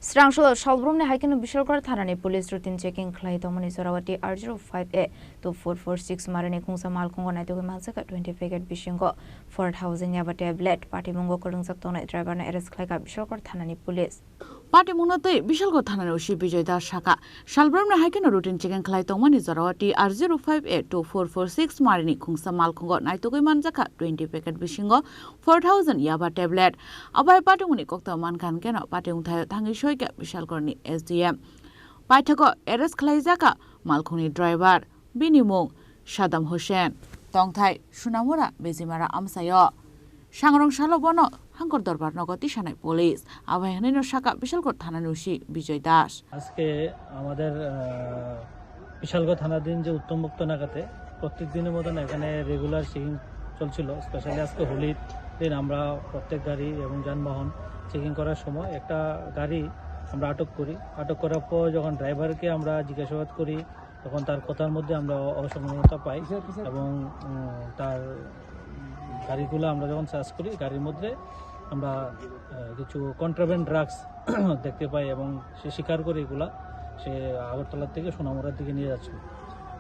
Srangshul Shalbrumne Haikinu Bishalkar Thanani Police Routine Checking Clay Tomani Sarawati R05A 2446 Marani Kungsa Malkongo Naito Mansaka 20 Packet Bishingo 4000 Yaba tablet Party Mungo Kurungsak Tona driver na arrest Clay Bishalkar Thanani Police Party Munate Bishalkar Thanani Ushi Bijay Das Shaka Shalbrumne Haikinu Routine Checking Clay Tomani Sarawati R05A 2446 Marani Kungsa Malkongo Naito Mansaka 20 Packet Bishingo 4000 Yaba tablet Abai Party Muni Kokta Mankan Kena Party Unthay Tangi Bishalkorni SDM Paithako Eres Klaizaka Malkhuni driver Binimung Shadam Hussein Tongthai Shunamura Bezimara Amsayo Shangrong Shalobono Hankor Dorbar Nogoti Shanai Police Awahanino Shaka Bishalkor Thananushi Bijay Das আজকে আমাদের বিশালগড় থানাধীন যে উত্তমমুক্ত নাকাতে প্রত্যেক দিনের মতন এখানে regular checking চলছিল specially আজকে হোলির দিন আমরা প্রত্যেক গাড়ি এবং যানবাহন চেকিং করার সময় একটা গাড়ি আমরা আটক করার পর যখন ড্রাইভারকে আমরা জিজ্ঞাসাবাদ করি তখন তার কথার মধ্যে আমরা অসংলগ্নতা পাই এবং তার গাড়িগুলো আমরা যখন সার্চ করি গাড়ির মধ্যে আমরা কিছু কন্ট্রাব্যান্ড ড্রাগস দেখতে পাই এবং সে স্বীকার করে এগুলা সে আগরতলার থেকে সোনামুড়ার দিকে নিয়ে যাচ্ছে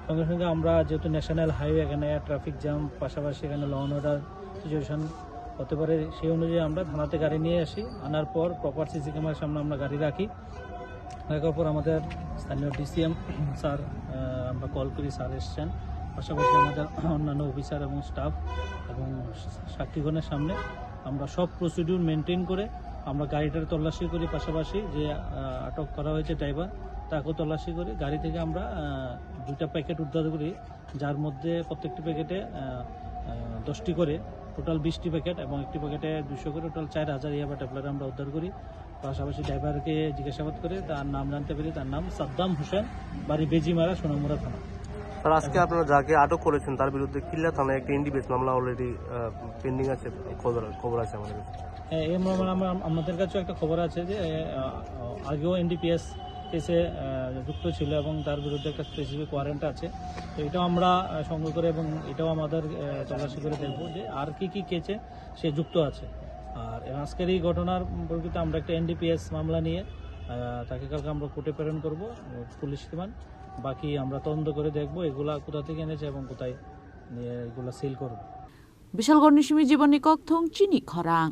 সঙ্গে সঙ্গে আমরা যেহেতু ন্যাশনাল হাইওয়ে এখানে ট্রাফিক জ্যাম পাশাপাশি এখানে ল অ্যান্ড অর্ডার সিচুয়েশন হতে পারে সেই অনুযায়ী আমরা থানাতে গাড়ি নিয়ে আসি আনার পর প্রপার সিসি ক্যামেরার সামনে আমরা গাড়ি রাখার পর আমাদের স্থানীয় ডিসিএম স্যার আমরা কল করি স্যার এসছেন পাশাপাশি আমাদের অন্যান্য অফিসার এবং স্টাফ এবং সাক্ষীগণের সামনে আমরা সব প্রসিডিউর মেনটেন করে আমরা গাড়িটার তল্লাশি করি পাশাপাশি যে আটক করা হয়েছে ড্রাইভার তাকেও তল্লাশি করি গাড়ি থেকে আমরা 2টা প্যাকেট উদ্ধার করি যার মধ্যে প্রত্যেকটি প্যাকেটে 10টি করে টোটাল 20টি প্যাকেট এবং একটি প্যাকেটে 200 করে টোটাল 4000 ইয়াবা ট্যাবলেট আমরা উদ্ধার করি পাশাপাশি ড্রাইভারকে জিজ্ঞাসাবাদ করে তার নাম জানতে পারি তার নাম সাদ্দাম হোসেন বাড়ি বেজিমারা সোনামুড়া থানা স্যার আজকে আপনারা যাকে আটক করেছেন তার বিরুদ্ধে কিল্লা থানায় একটা ইন্ডিপেন্ডেন্ট মামলা অলরেডি পেন্ডিং আছে খবর আছে আমাদের কাছে এই মামলা আমাদের কাছেও একটা খবর আছে যে আগেও এনডিপিএস কেসে যুক্ত ছিল এবং তার বিরুদ্ধে একটা স্পেসিফিক ওয়ারেন্ট আছে তো এটাও আমরা সংগ্রহ করে এবং এটাও আমাদের তল্লাশি করে দেখব যে আর কি কেসে সে যুক্ত আছে আর আজকের এই ঘটনার পরিপ্রেক্ষিতে আমরা একটা এনডিপিএস মামলা নিয়ে তাকে কালকে আমরা কোর্টে প্রেরণ করব পুলিশ রিমান্ড বাকি আমরা তদন্ত করে দেখব এগুলা কোথা থেকে এনেছে এবং কোথায় নিয়ে এগুলা সেল করব বিশালগড় নিশিমি জীবনী কক্থং চিনি খরাং